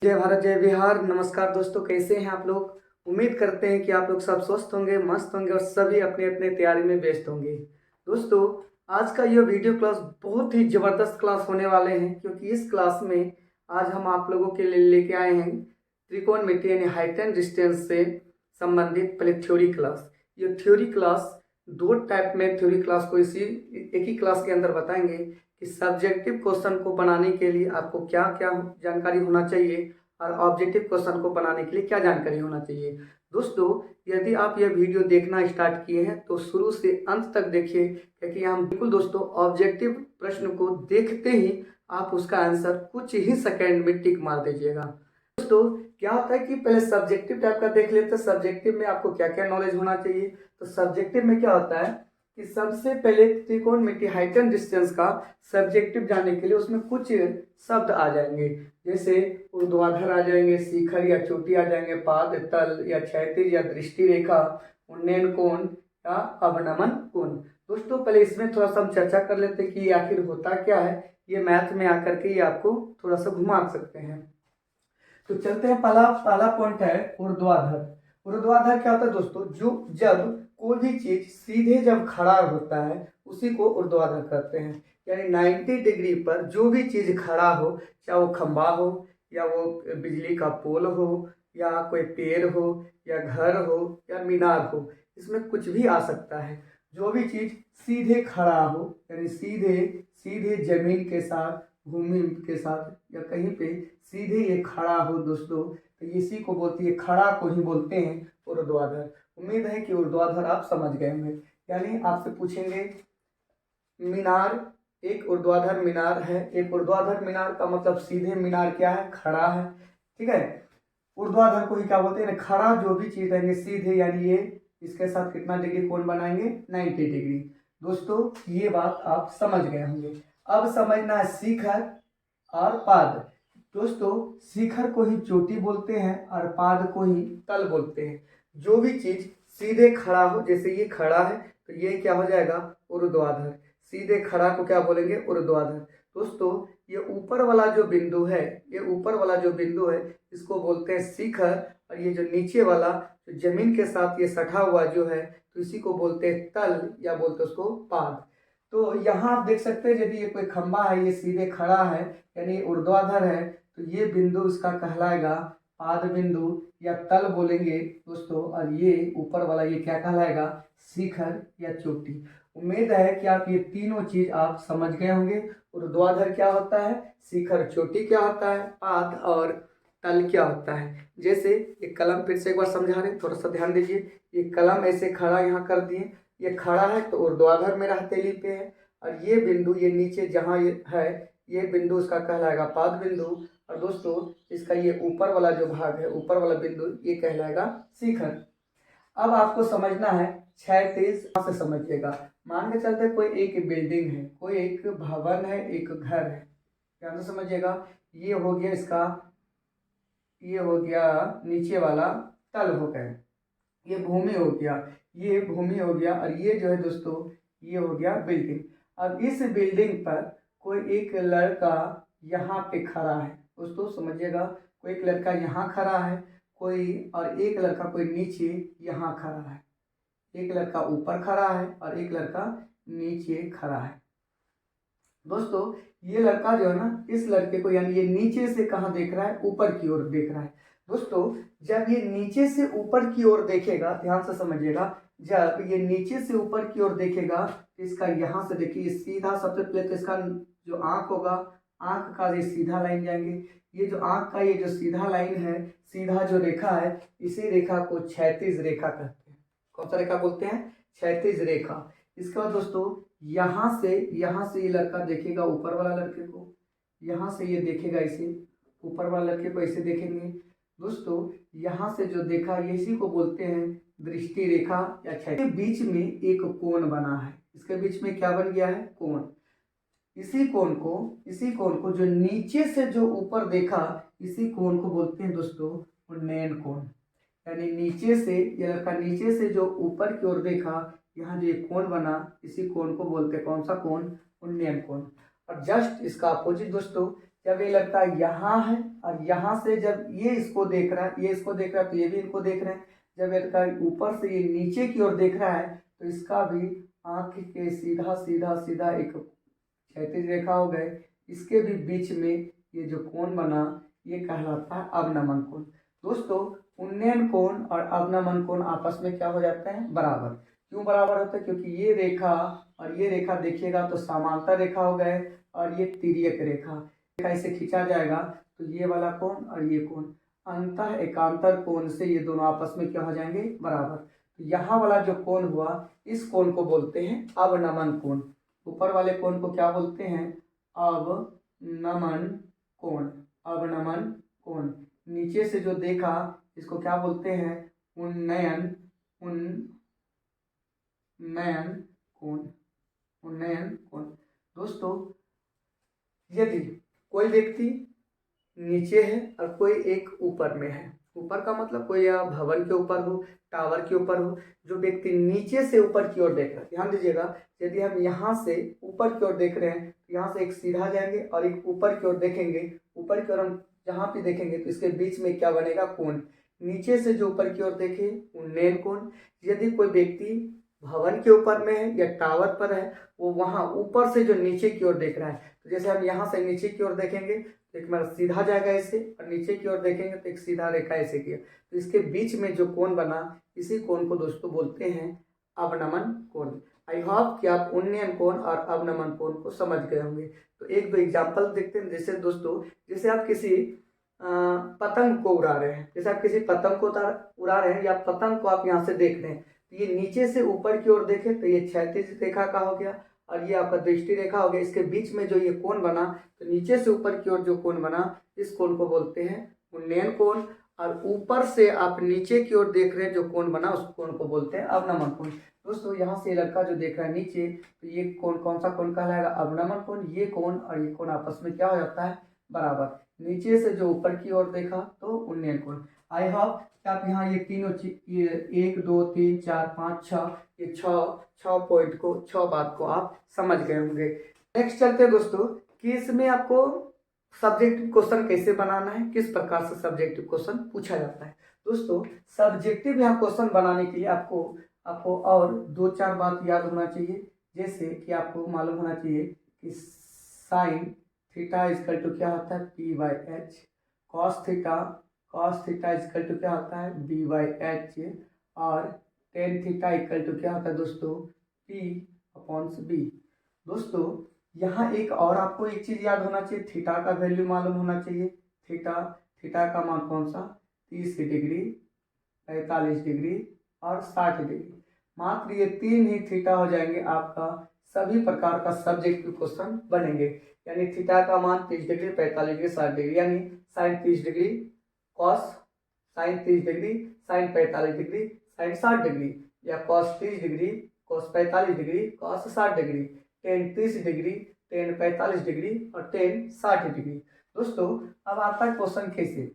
जय भारत जय बिहार। नमस्कार दोस्तों, कैसे हैं आप लोग। उम्मीद करते हैं कि आप लोग सब स्वस्थ होंगे, मस्त होंगे और सभी अपने अपने तैयारी में व्यस्त होंगे। दोस्तों, आज का यह वीडियो क्लास बहुत ही ज़बरदस्त क्लास होने वाले हैं, क्योंकि इस क्लास में आज हम आप लोगों के लिए लेके आए हैं त्रिकोणमिति यानी हाइट एंड डिस्टेंस से संबंधित पहले थ्योरी क्लास। ये थ्योरी क्लास दो टाइप में थ्योरी क्लास को इसी एक ही क्लास के अंदर बताएंगे कि सब्जेक्टिव क्वेश्चन को बनाने के लिए आपको क्या क्या जानकारी होना चाहिए और ऑब्जेक्टिव क्वेश्चन को बनाने के लिए क्या जानकारी होना चाहिए। दोस्तों, यदि आप यह वीडियो देखना स्टार्ट किए हैं तो शुरू से अंत तक देखिए, क्योंकि हम बिल्कुल दोस्तों ऑब्जेक्टिव प्रश्न को देखते ही आप उसका आंसर कुछ ही सेकेंड में टिक मार दीजिएगा। दोस्तों, क्या होता है कि पहले सब्जेक्टिव टाइप का देख लेते हैं। सब्जेक्टिव में आपको क्या क्या नॉलेज होना चाहिए। तो सब्जेक्टिव में क्या होता है कि सबसे पहले त्रिकोणमिति हाइट एंड डिस्टेंस का सब्जेक्टिव जानने के लिए उसमें कुछ शब्द आ जाएंगे, जैसे ऊर्ध्वाधर आ जाएंगे, शिखर या चोटी आ जाएंगे, पाद, तल या क्षैतिज या दृष्टि रेखा, उन्नयन कोण या अवनमन कोण। दोस्तों, पहले इसमें थोड़ा सा हम चर्चा कर लेते हैं कि ये आखिर होता क्या है। ये मैथ में आकर के ये आपको थोड़ा सा घुमा सकते हैं। तो चलते हैं, पहला पहला पॉइंट है ऊर्ध्वाधर। ऊर्ध्वाधर क्या होता है दोस्तों, जो जब कोई भी चीज सीधे जब खड़ा होता है उसी को ऊर्ध्वाधर कहते हैं। यानी 90 डिग्री पर जो भी चीज खड़ा हो, चाहे वो खंबा हो या वो बिजली का पोल हो या कोई पेड़ हो या घर हो या मीनार हो, इसमें कुछ भी आ सकता है। जो भी चीज सीधे खड़ा हो यानी सीधे सीधे जमीन के साथ, भूमि के साथ या कहीं पे सीधे ये खड़ा हो दोस्तों, तो इसी को बोलती है, खड़ा को ही बोलते हैं ऊर्ध्वाधर। उम्मीद है कि ऊर्ध्वाधर आप समझ गए होंगे। यानी आपसे पूछेंगे मीनार, एक ऊर्ध्वाधर मीनार है। एक ऊर्ध्वाधर मीनार का मतलब सीधे मीनार क्या है, खड़ा है। ठीक है, ऊर्ध्वाधर को ही क्या बोलते हैं, खड़ा जो भी चीज रहेंगे सीधे, यानी ये इसके साथ कितना डिग्री कोण बनाएंगे, 90 डिग्री। दोस्तों, ये बात आप समझ गए होंगे। अब समझना है शिखर और पाद। दोस्तों, शिखर को ही चोटी बोलते हैं और पाद को ही तल बोलते हैं। जो भी चीज सीधे खड़ा हो, जैसे ये खड़ा है तो ये क्या हो जाएगा, ऊर्ध्वाधर। सीधे खड़ा को क्या बोलेंगे, ऊर्ध्वाधर। दोस्तों, ये ऊपर वाला जो बिंदु है, ये ऊपर वाला जो बिंदु है इसको बोलते हैं शिखर, और ये जो नीचे वाला जो जमीन के साथ ये सटा हुआ जो है तो इसी को बोलते हैं तल या बोलते हैं उसको पाद। तो यहाँ आप देख सकते हैं, यदि ये कोई खंबा है, ये सीधे खड़ा है यानी ऊर्ध्वाधर है, तो ये बिंदु इसका कहलाएगा पाद बिंदु या तल बोलेंगे दोस्तों। और ये ऊपर वाला ये क्या कहलाएगा, शिखर या चोटी। उम्मीद है कि आप ये तीनों चीज आप समझ गए होंगे। ऊर्ध्वाधर क्या होता है, शिखर चोटी क्या होता है, पाद और तल क्या होता है। जैसे एक कलम, फिर से एक बार समझा रहे, थोड़ा सा ध्यान दीजिए। ये कलम ऐसे खड़ा यहाँ कर दिए, ये खड़ा है तो ऊर्ध्वाधर मेरा हथेली पे है, और ये बिंदु ये नीचे जहाँ ये है, ये बिंदु इसका कहलाएगा पाद बिंदु। और दोस्तों, इसका ये ऊपर वाला जो भाग है, ऊपर वाला बिंदु, ये कहलाएगा शिखर। अब आपको समझना है क्षैतिज, से समझिएगा। मान के चलते कोई एक बिल्डिंग है, कोई एक भवन है, एक घर है, ध्यान से समझिएगा। ये हो गया इसका, ये हो गया नीचे वाला तल हो गया, ये भूमि हो गया, ये भूमि हो गया, और ये जो है दोस्तों ये हो गया बिल्डिंग। अब इस बिल्डिंग पर कोई एक लड़का यहाँ पे खड़ा है। दोस्तों समझिएगा, कोई एक लड़का यहाँ खड़ा है, कोई और एक लड़का कोई नीचे यहाँ खड़ा है। एक लड़का ऊपर खड़ा है और एक लड़का नीचे खड़ा है। दोस्तों, ये लड़का जो है ना, इस लड़के को यानी ये नीचे से कहाँ देख रहा है, ऊपर की ओर देख रहा है। दोस्तों, जब ये नीचे से ऊपर की ओर देखेगा, ध्यान से समझिएगा, जब ये नीचे से ऊपर की ओर देखेगा तो इसका यहाँ से देखिए सीधा, सबसे पहले तो इसका जो आंख होगा, आंख का ये सीधा लाइन जाएंगे। ये जो आंख का ये जो सीधा लाइन है, सीधा जो रेखा है, इसी रेखा को क्षैतिज रेखा कहते हैं। कौन सा रेखा बोलते हैं, क्षैतिज रेखा। इसके बाद दोस्तों, यहाँ से ये लड़का देखेगा ऊपर वाला लड़के को, यहाँ से ये देखेगा इसे, ऊपर वाला लड़के को ऐसे देखेंगे। दोस्तों, यहाँ से जो देखा, इसी को बोलते हैं दृष्टि रेखा या क्षैतिज। बीच में एक कोण बना है, इसके बीच में क्या बन गया है, कोण। इसी कोण को जो नीचे से जो ऊपर देखा, इसी कोण को बोलते हैं दोस्तों उन्नयन कोण। यानी नीचे से ये लड़का नीचे से जो ऊपर की ओर देखा, यहाँ जो एक कोण बना, इसी कोण को बोलते हैं कौन सा कोण, उन्नयन कोण। और जस्ट इसका अपोजिट दोस्तों, जब ये लड़का यहाँ है और यहाँ से जब ये इसको देख रहा है, ये इसको देख रहा है, तो ये भी इनको देख रहे हैं। जब इसका ऊपर से ये नीचे की ओर देख रहा है तो इसका भी आंख के सीधा सीधा सीधा एक क्षैतिज रेखा हो गए, इसके भी बीच में ये जो कोण बना ये कहलाता है अवनमन कोण। दोस्तों उन्नयन कोण और अवनमन कोण आपस में क्या हो जाते हैं, बराबर। क्यों बराबर होता है, क्योंकि ये रेखा और ये रेखा देखिएगा तो समांतर रेखा हो गए और ये तिर्यक रेखा इसे खींचा जाएगा तो ये वाला कोण और ये कोण अंतः एकांतर कोण से ये दोनों आपस में क्या हो जाएंगे, बराबर। तो यहाँ वाला जो कोण हुआ इस कोण को बोलते हैं अवनमन कोण। ऊपर वाले कोण को क्या बोलते हैं, अवनमन कोण। अवनमन कोण। नीचे से जो देखा इसको क्या बोलते हैं, उन्नयन कोण। उन्नयन कोण। दोस्तों यदि कोई व्यक्ति नीचे है और कोई एक ऊपर में है, ऊपर का मतलब कोई या भवन के ऊपर हो, टावर के ऊपर हो, जो व्यक्ति नीचे से ऊपर की ओर देख रहा है, ध्यान दीजिएगा, यदि हम यहाँ से ऊपर की ओर देख रहे हैं तो यहाँ से एक सीधा जाएंगे और एक ऊपर की ओर देखेंगे, ऊपर की ओर हम जहाँ पे देखेंगे तो इसके बीच में क्या बनेगा, कोण। नीचे से जो ऊपर की ओर देखे उन्नयन कोण। यदि कोई व्यक्ति भवन के ऊपर में है या टावर पर है, वो वहाँ ऊपर से जो नीचे की ओर देख रहा है, तो जैसे हम यहाँ से नीचे की ओर देखेंगे तो एक हमारा सीधा जाएगा ऐसे, और नीचे की ओर देखेंगे तो एक सीधा रेखा ऐसे किया, तो इसके बीच में जो कोण बना इसी कोण को दोस्तों बोलते हैं अवनमन कोण। आई होप कि आप उन्नयन कोण और अवनमन कोण को समझ गए होंगे। तो एक दो एग्जाम्पल देखते हैं। जैसे दोस्तों, जैसे आप किसी पतंग को उड़ा रहे हैं, जैसे आप किसी पतंग को उड़ा रहे हैं या पतंग को आप यहाँ से देख रहे हैं, तो ये नीचे से ऊपर की ओर देखें तो ये क्षैतिज रेखा का हो गया और ये आपका दृष्टि रेखा हो गया। इसके बीच में जो ये कोण बना, तो नीचे से ऊपर की ओर जो कोण बना इस कोण को बोलते हैं उन्नयन कोण। और ऊपर से आप नीचे की ओर देख रहे हैं जो कोण बना उस कोण को बोलते हैं अवनमन कोण। दोस्तों यहाँ से लड़का जो देख रहा है नीचे, तो ये कोण कौन सा कोण कहलाएगा, अवनमन कोण। ये कोण और ये कोण आपस में क्या हो जाता है, बराबर। नीचे से जो ऊपर की ओर देखा तो उन्नयन कोण। आई होप कि आप यहाँ ये तीनों ये 1 2 3 4 5 6 ये छः पॉइंट को, 6 बात को आप समझ गए होंगे। नेक्स्ट चलते हैं दोस्तों कि इसमें आपको सब्जेक्टिव क्वेश्चन कैसे बनाना है, किस प्रकार से सब्जेक्टिव क्वेश्चन पूछा जाता है। दोस्तों सब्जेक्टिव यहाँ क्वेश्चन बनाने के लिए आपको और 2-4 बात याद होना चाहिए। जैसे कि आपको मालूम होना चाहिए कि साइन थीटा इजकल टू क्या होता है, P/H। Cos theta is equal to क्या होता है, B/H। और टेन थीटा इक्वल टू क्या होता है दोस्तों, P/B। दोस्तों यहाँ एक और आपको एक चीज याद होना चाहिए, थीटा का वैल्यू मालूम होना चाहिए। थीटा का मान कौन सा, 30 डिग्री, 45 डिग्री और 60 डिग्री। मात्र ये 3 ही थीटा हो जाएंगे, आपका सभी प्रकार का सब्जेक्टिव क्वेश्चन बनेंगे। यानी थीटा का मान 30 डिग्री, 45 डिग्री, 60 डिग्री, यानी sine 30 degree, cos sine 30 degree, sine 45 degree, sine 60 degree, या cos 30 degree, cos 45 degree, cos 60 degree, tan 30 degree, tan 45 degree और टेन 60 डिग्री। दोस्तों अब आता है क्वेश्चन कैसे,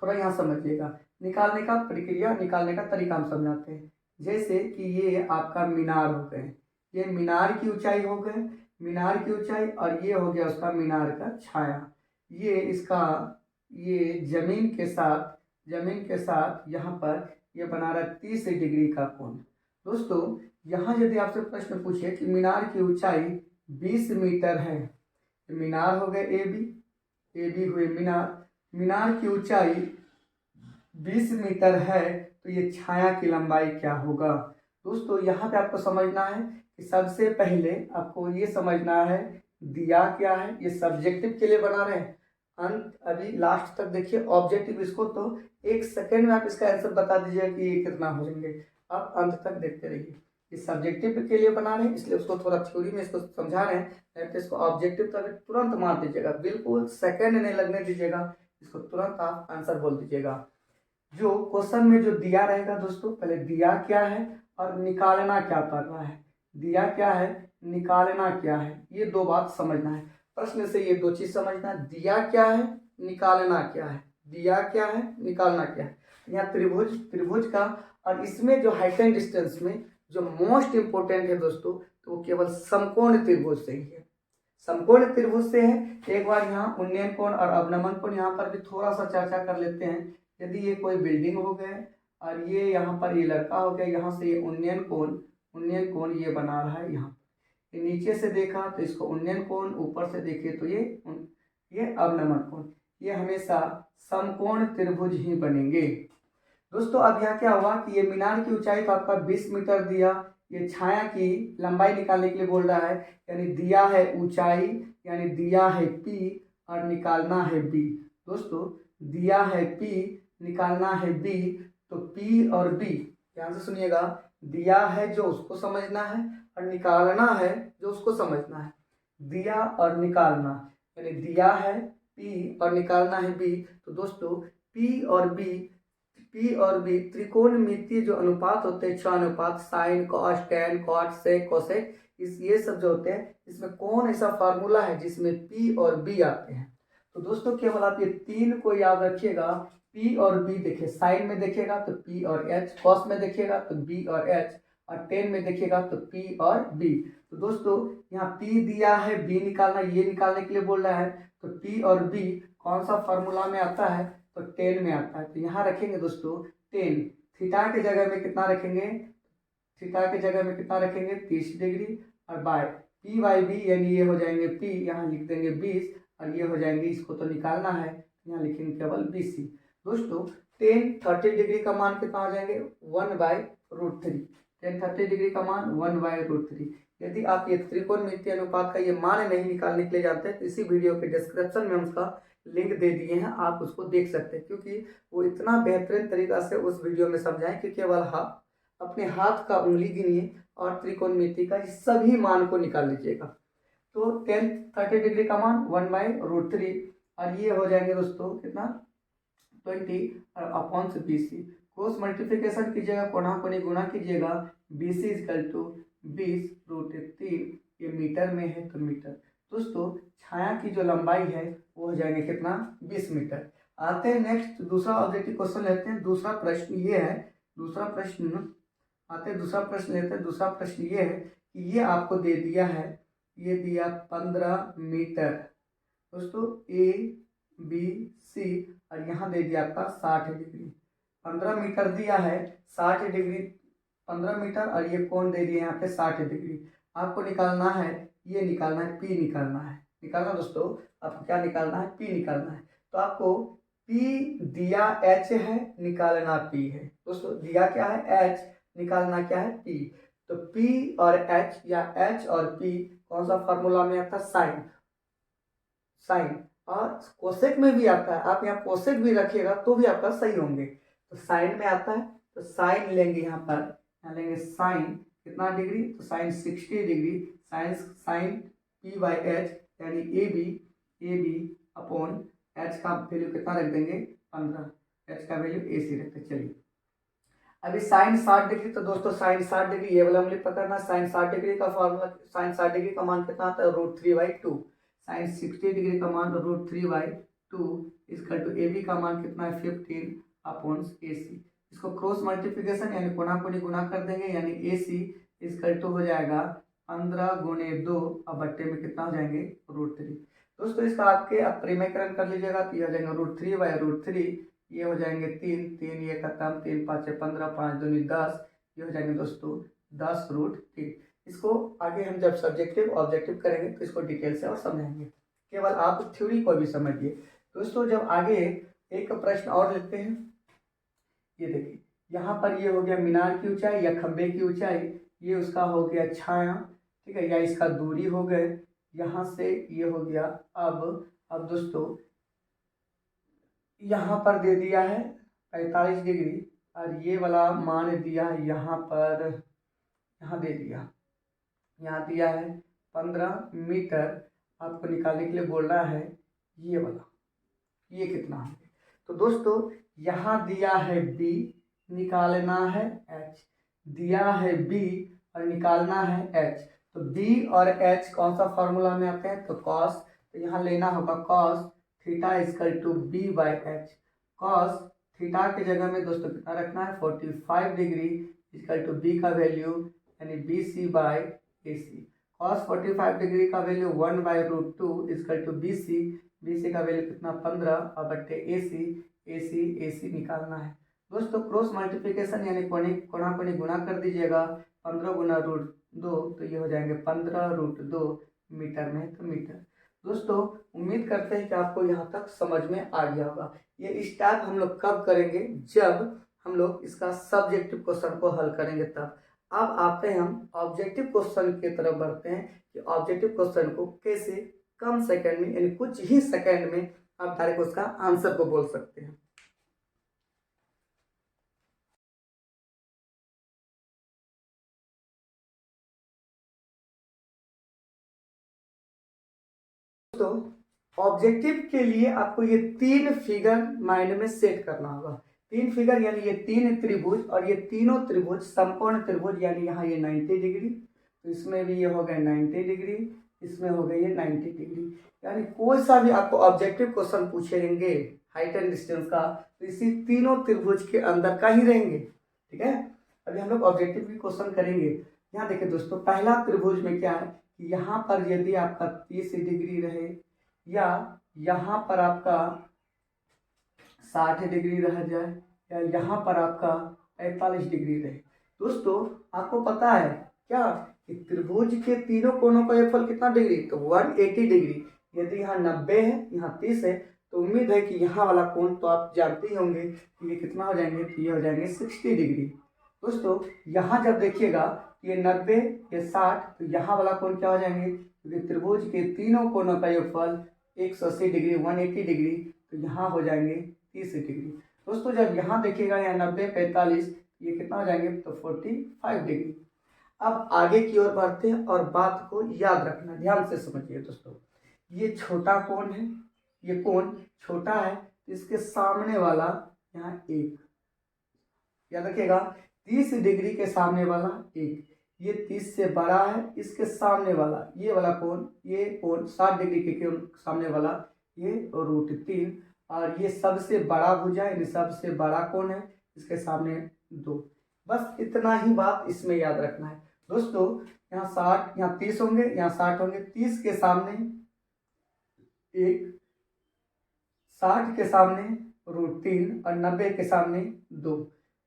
थोड़ा यहाँ समझिएगा। निकालने का प्रक्रिया, निकालने का तरीका हम समझाते हैं। जैसे कि ये आपका मीनार हो गए, ये मीनार की ऊंचाई हो गए, मीनार की ऊंचाई, और ये हो गया उसका मीनार का छाया। ये इसका ये जमीन के साथ यहाँ पर ये बना रहा है 30 डिग्री का कोण। दोस्तों यहाँ यदि आपसे प्रश्न पूछे कि मीनार की ऊंचाई 20 मीटर है, तो मीनार हो गए ए बी हुए मीनार की ऊंचाई 20 मीटर है, तो ये छाया की लंबाई क्या होगा। दोस्तों यहाँ पे आपको समझना है कि सबसे पहले आपको ये समझना है दिया क्या है, ये सब्जेक्टिव के लिए बना रहे हैं। अंत अभी लास्ट तक देखिए, ऑब्जेक्टिव इसको तो 1 सेकेंड में आप इसका आंसर बता दीजिए कि ये कितना हो जाएंगे। आप अंत तक देखते रहिए। इस सब्जेक्टिव के लिए बना रहे हैं इसलिए उसको थोड़ा थ्योरी में इसको समझा रहे हैं, नहीं तो इसको ऑब्जेक्टिव तक तुरंत मार दीजिएगा, बिल्कुल सेकेंड नहीं लगने दीजिएगा, इसको तुरंत आप आंसर बोल दीजिएगा। जो क्वेश्चन में जो दिया रहेगा दोस्तों, पहले दिया क्या है और निकालना क्या कर रहा है, दिया क्या है निकालना क्या है, ये 2 बात समझना है। प्रश्न से ये 2 चीज समझना है, दिया क्या है निकालना क्या है, दिया क्या है निकालना क्या है। यहाँ त्रिभुज का, और इसमें जो हाइट एंड डिस्टेंस में जो मोस्ट इंपोर्टेंट है दोस्तों, तो वो केवल समकोण त्रिभुज से ही है। समकोण त्रिभुज से है। एक बार यहाँ उन्नयन कोण और अवनमन कोण यहाँ पर भी थोड़ा सा चर्चा कर लेते हैं। यदि ये कोई बिल्डिंग हो गए और ये यहाँ पर ये लड़का हो गया, यहाँ से ये उन्नयन कोण ये बना रहा है। यहाँ ये नीचे से देखा तो इसको उन्नयन कोण, ऊपर से देखिए तो ये अवनमन कोण, ये हमेशा समकोण त्रिभुज ही बनेंगे। दोस्तों अब यहाँ क्या हुआ कि ये मीनार की ऊंचाई तो आपका 20 मीटर दिया, ये छाया की लंबाई निकालने के लिए बोल रहा है, यानी दिया है ऊंचाई, यानी दिया है P और निकालना है B। दोस्तों दिया है P, निकालना है B, तो P और B ध्यान से सुनिएगा, दिया है जो उसको समझना है और निकालना है जो उसको समझना है। दिया और निकालना, यानी दिया है P और निकालना है B। तो दोस्तों P और B त्रिकोणमितीय जो अनुपात होते हैं, 6 अनुपात, साइन, कॉस, टैन, कॉट, सेक, कोसेक, ये सब जो होते हैं, इसमें कौन ऐसा फार्मूला है जिसमें P और B आते हैं। तो दोस्तों केवल आप ये 3 को याद रखिएगा, P और B। देखिए साइन में देखिएगा तो P और H, कॉस में देखिएगा तो B और H, और टेन में देखिएगा तो P और B। तो दोस्तों यहाँ P दिया है, B निकालना, ये निकालने के लिए बोल रहा है, तो P और B कौन सा फार्मूला में आता है, तो 10 में आता है। तो यहाँ रखेंगे दोस्तों 10, थीटा के जगह में कितना रखेंगे, थीटा के जगह में कितना रखेंगे 30 डिग्री, और बाय P बाई B, यानी ये हो जाएंगे P, यहाँ लिख देंगे 20, और ये हो जाएंगे, इसको तो निकालना है, यहाँ लिखेंगे केवल BC। दोस्तों 10 30 डिग्री का मान कितना हो जाएंगे 1/√3, 10 30 डिग्री का मान 1/√3। यदि आप ये त्रिकोणमितीय अनुपात का ये मान नहीं निकालने के लिए जानते हैं तो इसी वीडियो के डिस्क्रिप्शन में हम उसका लिंक दे दिए हैं, आप उसको देख सकते हैं, क्योंकि वो इतना बेहतरीन तरीका से उस वीडियो में समझाएं कि केवल अपने हाथ का उंगली गिनिए और त्रिकोणमिति का सभी मान को निकाल लीजिएगा। तो 10 30 डिग्री का मान 1/√3, और ये हो जाएंगे दोस्तों कितना 20 और अपॉन से BC। क्रॉस मल्टीप्लिकेशन कीजिएगा, कोना कोनी गुणा कीजिएगा, BC इक्वल टू 20√3, ये मीटर में है तो मीटर। दोस्तों छाया की जो लंबाई है वो हो जाएंगे कितना 20 मीटर। आते हैं नेक्स्ट दूसरा ऑब्जेक्टिव क्वेश्चन लेते हैं। दूसरा प्रश्न ये है, दूसरा प्रश्न लेते हैं। दूसरा प्रश्न ये है कि ये आपको दे दिया है, ये दिया 15 मीटर दोस्तों ABC, और यहाँ दे दिया आपका 60 डिग्री। 15 मीटर दिया है, 60 डिग्री 15 मीटर, और ये कोण दे दिया यहाँ पे 60 डिग्री। आपको निकालना है, ये निकालना है P, निकालना दोस्तों आपको क्या निकालना है, P निकालना है। तो आपको P दिया H है, निकालना P है। दोस्तों दिया क्या है H, निकालना क्या है P। तो P और H या H और P कौन सा फार्मूला में आता है, साइन, और कोसेक में भी आता है। आप यहाँ कोसेक भी रखिएगा तो भी आपका सही होंगे। तो साइन में आता है, तो साइन लेंगे, यहाँ लेंगे साइन कितना डिग्री, तो sine 60 degree, sine P by H, यानी AB अपॉन H का वैल्यू कितना रख देंगे 15, H का वैल्यू AC रखते। चलिए अभी साइन 60 डिग्री, तो दोस्तों साइन 60 डिग्री ये वाला उंगली पकड़ना, साइन 60 डिग्री का फॉर्मूला, साइन 60 डिग्री का मान कितना आता है √3/2, साइन 60 डिग्री का मान √3/2 इसका टू AB का मान कितना है 15 अपॉन AC। इसको क्रॉस मल्टीप्लिकेशन यानी कोना कोनी गुणा कर देंगे, यानी AC इसका टू हो जाएगा 15 गुणे 2, अब बट्टे में कितना हो जाएंगे √3। दोस्तों इसका आपके आप परिमेयकरण कर लीजिएगा तो ये हो जाएगा √3/√3, ये हो जाएंगे 3 ये खत्म, 3 5 15, 5 2 10, ये हो जाएंगे दोस्तों 10√3। इसको आगे हम जब सब्जेक्टिव ऑब्जेक्टिव करेंगे तो इसको डिटेल से और समझेंगे, केवल आप थ्योरी को भी समझिए। दोस्तों जब आगे एक प्रश्न और लेते हैं, ये देखिए यहाँ पर ये हो गया मीनार की ऊंचाई या खंबे की ऊंचाई, ये उसका हो गया छाया, ठीक है, या इसका दूरी हो गए, यहाँ से ये हो गया। अब दोस्तों यहाँ पर दे दिया है 45 डिग्री, और ये वाला मान दिया है यहाँ पर, यहाँ दे दिया, यहाँ दिया है 15 मीटर। आपको निकालने के लिए बोल रहा है ये वाला, ये कितना है। तो दोस्तों यहाँ दिया है B, निकालना है H, दिया है B और निकालना है H। तो B और H कौन सा फॉर्मूला में आते हैं, तो कॉस, तो यहाँ लेना होगा cos theta equal to B by H। Cos theta के जगह में दोस्तों कितना रखना है 45 डिग्री इक्वल टू B का वैल्यू यानी BC by AC। cos 45 degree का वैल्यू 1/√2 इजकल टू BC का वैल्यू कितना 15 और बट्टे AC निकालना है। दोस्तों क्रॉस मल्टीप्लिकेशन यानी कोना कोनी गुणा कर दीजिएगा, 15 गुना √2 तो ये हो जाएंगे 15√2 मीटर में तो मीटर। दोस्तों उम्मीद करते हैं कि आपको यहाँ तक समझ में आ गया होगा। ये स्टार्ट हम लोग कब करेंगे, जब हम लोग इसका सब्जेक्टिव क्वेश्चन को हल करेंगे तब। अब आते हैं हम ऑब्जेक्टिव क्वेश्चन की तरफ बढ़ते हैं कि ऑब्जेक्टिव क्वेश्चन को कैसे कम सेकंड में यानी कुछ ही सेकंड में आप डायरेक्ट उसका आंसर को बोल सकते हैं। दोस्तों ऑब्जेक्टिव के लिए आपको ये 3 फिगर माइंड में सेट करना होगा। 3 फिगर यानी ये 3 त्रिभुज और ये तीनों त्रिभुज समकोण त्रिभुज, यानी यहाँ ये 90 डिग्री, तो इसमें भी ये हो गया 90 डिग्री, इसमें हो गई ये 90 डिग्री। यानी कोई सा भी आपको ऑब्जेक्टिव क्वेश्चन पूछेंगे हाइट एंड डिस्टेंस का तो इसी तीनों त्रिभुज के अंदर का ही रहेंगे। ठीक है, अभी हम लोग ऑब्जेक्टिव भी क्वेश्चन करेंगे। यहाँ देखिए दोस्तों, पहला त्रिभुज में क्या है कि यहाँ पर यदि आपका 30 डिग्री रहे या यहाँ पर आपका 60 डिग्री रह जाए या यहाँ पर आपका 45 डिग्री रहे। दोस्तों आपको पता है क्या कि त्रिभुज के तीनों कोनों का योगफल कितना डिग्री, तो 180 डिग्री। यदि यहाँ 90 है, यहाँ 30 है, तो उम्मीद है कि यहाँ वाला कोण तो आप जानते ही होंगे कि ये कितना हो जाएंगे, तो ये हो जाएंगे 60 डिग्री। दोस्तों यहाँ जब देखिएगा ये 90 ये 60, तो यहाँ वाला कोण क्या हो जाएंगे, क्योंकि त्रिभुज के तीनों कोनों का योगफल 180 डिग्री 180 डिग्री, तो यहाँ हो जाएंगे 30 डिग्री। दोस्तों जब यहाँ देखिएगा यहाँ 90 45, ये कितना हो जाएंगे, तो 45 डिग्री। अब आगे की ओर बढ़ते हैं और बात को याद रखना, ध्यान से समझिए दोस्तों। ये छोटा कोण है, ये कोण छोटा है, इसके सामने वाला यहाँ 1, याद रखिएगा 30 डिग्री के सामने वाला 1, ये 30 से बड़ा है, इसके सामने वाला ये वाला कोण, ये कोण 60 डिग्री के सामने वाला ये √3, और ये सबसे बड़ा भुजा यानी सबसे बड़ा कोण है, इसके सामने 2। बस इतना ही बात इसमें याद रखना है। दोस्तों यहाँ 60 यहाँ 30 होंगे, यहाँ 60 होंगे, 30 के सामने 1, 60 के सामने √3 और 90 के सामने 2।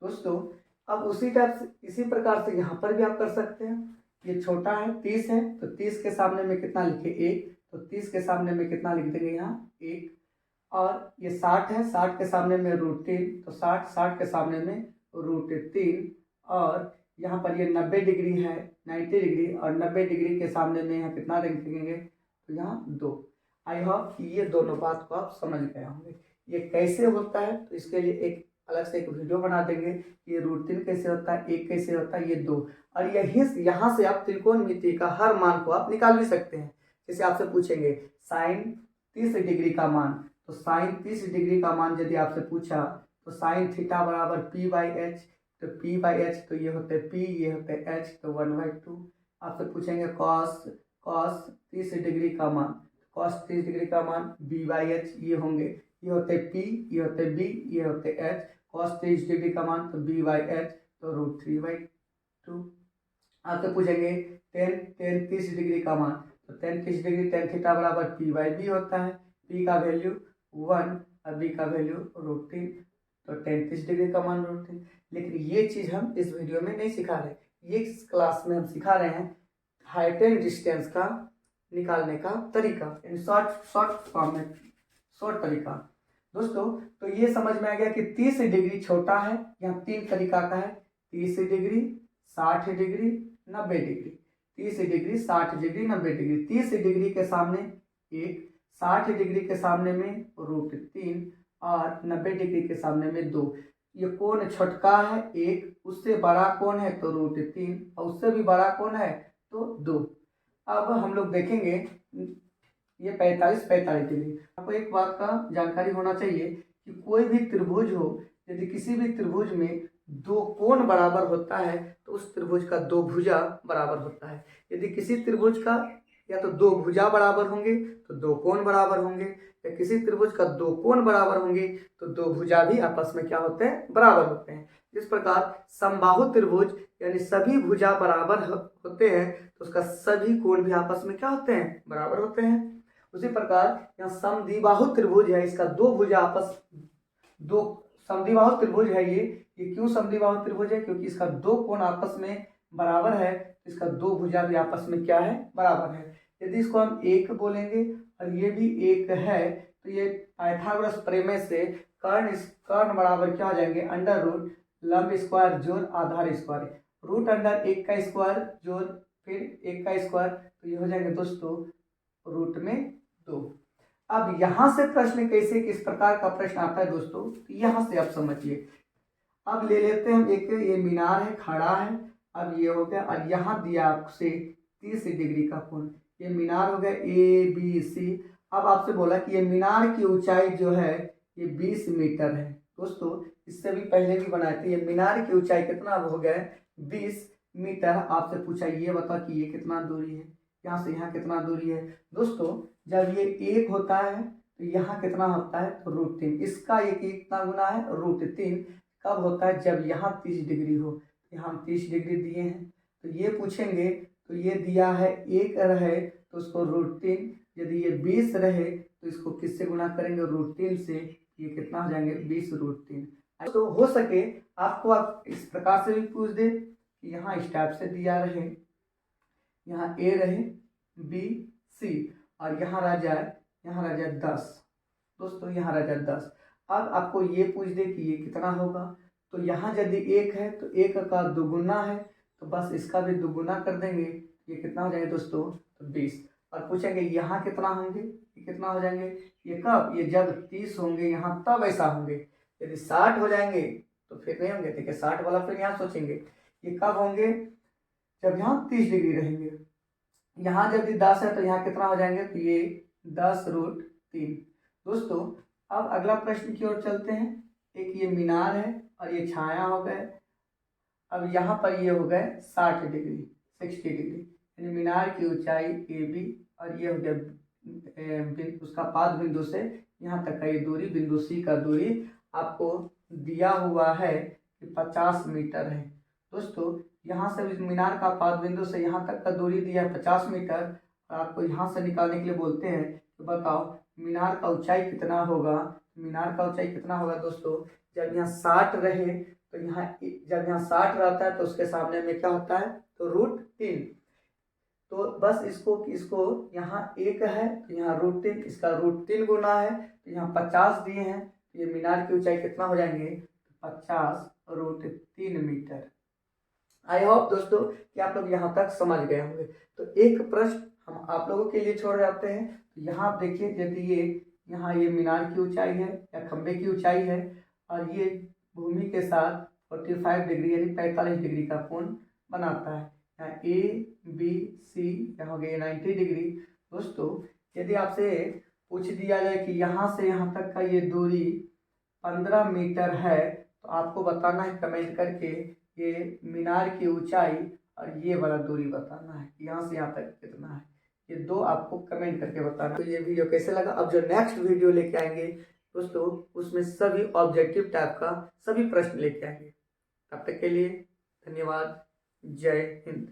दोस्तों अब उसी टाइप से इसी प्रकार से यहाँ पर भी आप कर सकते हैं। ये छोटा है 30 है, तो 30 के सामने में कितना लिखे 1, तो 30 के सामने में कितना लिख देंगे यहाँ 1। और ये 60 है, 60 के सामने में √3, तो 60 के सामने में √3। और यहाँ पर ये 90 डिग्री है 90 डिग्री, और 90 डिग्री के सामने में यहाँ कितना लिखेंगे, तो यहाँ 2। आई होप कि ये दोनों बात को आप समझ गए होंगे। ये कैसे होता है तो इसके लिए एक अलग से एक वीडियो बना देंगे। ये √3 कैसे होता है, 1 कैसे होता है, ये 2। और यही यहाँ से आप त्रिकोणमिति का हर मान को आप निकाल भी सकते हैं। जैसे आपसे पूछेंगे साइन 30 डिग्री का मान, तो साइन 30 डिग्री का मान यदि आपसे पूछा तो साइन थीटा बराबर P/H, तो P/H तो ये होते P, ये होते H, तो 1/2। आपसे पूछेंगे कॉस 30 डिग्री का मान, कॉस 30 डिग्री का मान B/H, ये होंगे, ये होते P, ये होते B, ये होते H। कॉस 30 डिग्री का मान तो B/H, तो √3/2। आपसे पूछेंगे tan 30 डिग्री का मान, तो tan 30 डिग्री tan थीटा बराबर P/B होता है। P का वैल्यू 1 और B का वैल्यू √3, तो tan 30 डिग्री का मान √3। लेकिन ये चीज़ हम इस वीडियो में नहीं सिखा रहे, ये इस क्लास में हम सिखा रहे हैं हाइट एंड डिस्टेंस का निकालने का तरीका, इन शॉर्ट फॉर्म में, शॉर्ट तरीका। दोस्तों तो ये समझ में आ गया कि 30 डिग्री छोटा है, यहाँ 3 तरीका का है, 30 degree 60 degree 90 degree, 30 degree 60 degree 90 degree. 30 degree के सामने 1, 60 डिग्री के सामने में √3 और 90 डिग्री के सामने में 2। ये कोण छोटका है 1, उससे बड़ा कोण है तो √3 और उससे भी बड़ा कोण है तो 2। अब हम लोग देखेंगे ये 45 डिग्री। आपको एक बात का जानकारी होना चाहिए कि कोई भी त्रिभुज हो, यदि किसी भी त्रिभुज में 2 कोण बराबर होता है तो उस त्रिभुज का 2 भुजा बराबर होता है। यदि किसी त्रिभुज का या तो 2 भुजा बराबर होंगे तो 2 कोण बराबर होंगे, या किसी त्रिभुज का दो कोण बराबर होंगे तो दो भुजा भी आपस में क्या होते हैं, बराबर होते हैं। इस प्रकार समबाहु त्रिभुज यानी सभी भुजा बराबर होते हैं तो उसका सभी कोण भी आपस में क्या होते हैं, बराबर होते हैं। उसी प्रकार यहाँ समद्विबाहु त्रिभुज है, इसका दो भुजा आपस दो समद्विबाहु त्रिभुज है ये क्यों समद्विबाहु त्रिभुज है, क्योंकि इसका दो कोण आपस में बराबर है, इसका दो भुजा भी आपस में क्या है, बराबर है। यदि इसको हम एक बोलेंगे और ये भी एक है तो ये पाइथागोरस प्रमेय से कर्ण बराबर क्या हो जाएंगे, अंडर रूट लंब स्क्वायर जोड़ आधार स्क्वायर, रूट अंडर एक का स्क्वायर जोड़ फिर एक का स्क्वायर, तो ये हो जाएंगे दोस्तों रूट में 2। अब यहां से प्रश्न कैसे किस प्रकार का प्रश्न आता है दोस्तों, तो यहां से आप समझिए। अब ले लेते हैं हम एक ये मीनार है, खड़ा है, अब ये हो गया और यहाँ दिया आपसे 30 डिग्री का कोण, ये मीनार हो गया ABC। अब आपसे बोला कि ये मीनार की ऊंचाई जो है ये 20 मीटर है। दोस्तों इससे भी पहले भी बनाए थे, ये मीनार की ऊंचाई कितना हो गया 20 मीटर। आपसे पूछा ये बता कि ये कितना दूरी है, यहाँ से यहाँ कितना दूरी है। दोस्तों जब ये एक होता है तो यहाँ कितना होता है, तो √3, इसका ये कितना गुना है, √3। कब होता है, जब यहाँ 30 डिग्री हो, यहाँ हम 30 डिग्री दिए हैं तो ये पूछेंगे तो ये दिया है 1 रहे तो उसको √3, यदि ये 20 रहे तो इसको किससे गुना करेंगे, √3 से, ये कितना हो जाएंगे 20√3। तो हो सके आपको आप इस प्रकार से भी पूछ दे कि यहाँ इस टाइप से दिया रहे, यहाँ A रहे B C और यहाँ रह जाए 10। दोस्तों यहाँ रह जाए 10। अब आपको ये पूछ दे कि ये कितना होगा, तो यहाँ यदि 1 है तो 1 का दुगुना है तो बस इसका भी दुगुना कर देंगे, ये कितना हो जाएगा दोस्तों, तो 20। और पूछेंगे यहाँ कितना होंगे, ये कितना हो जाएंगे, ये कब, ये जब 30 होंगे यहाँ तब ऐसा होंगे। यदि 60 हो जाएंगे तो फिर नहीं होंगे, ठीक है 60 वाला फिर यहाँ सोचेंगे। ये कब होंगे, जब यहाँ 30 डिग्री रहेंगे। यहाँ जब 10 है तो यहाँ कितना हो जाएंगे, तो ये 10√3। दोस्तों अब अगला प्रश्न की ओर चलते हैं। एक ये मीनार है और ये छाया हो गए, अब यहाँ पर ये हो गए 60 डिग्री 60 डिग्री, यानी मीनार की ऊंचाई AB और ये हो गया उसका पाद बिंदु से यहाँ तक का ये दूरी, बिंदु C का दूरी आपको दिया हुआ है कि 50 मीटर है। दोस्तों यहाँ से मीनार का पाद बिंदु से यहाँ तक का दूरी दिया है 50 मीटर और आपको यहाँ से निकालने के लिए बोलते हैं तो बताओ मीनार का ऊंचाई कितना होगा। मीनार का ऊंचाई कितना होगा दोस्तों, जब यहाँ 60 रहे तो जब यहाँ 60 रहता है तो उसके सामने में क्या होता है, तो √3। तो बस इसको यहाँ 1 है तो यहाँ √3, इसका √3 गुना है तो यहाँ 50 दिए हैं, तो ये मीनार की ऊंचाई कितना हो जाएंगे, 50√3 मीटर। आई होप दोस्तों कि आप लोग यहाँ तक समझ गए होंगे। तो एक प्रश्न हम आप लोगों के लिए छोड़ जाते हैं। तो यहाँ आप देखिए यदि यहाँ ये मीनार की ऊंचाई है या खंबे की ऊंचाई है और ये भूमि के साथ 45 डिग्री यानी 45 डिग्री का कोण बनाता है। यहाँ ABC यहाँ हो गया 90 डिग्री। दोस्तों यदि आपसे पूछ दिया जाए कि यहाँ से यहाँ तक का ये दूरी 15 मीटर है तो आपको बताना है कमेंट करके ये मीनार की ऊंचाई और ये वाला दूरी बताना है, यहाँ से यहाँ तक कितना है, ये दो आपको कमेंट करके बताना। तो ये वीडियो कैसे लगा, अब जो नेक्स्ट वीडियो लेके आएंगे दोस्तों उसमें सभी ऑब्जेक्टिव टाइप का सभी प्रश्न लेके आएंगे। तब तक के लिए धन्यवाद, जय हिंद।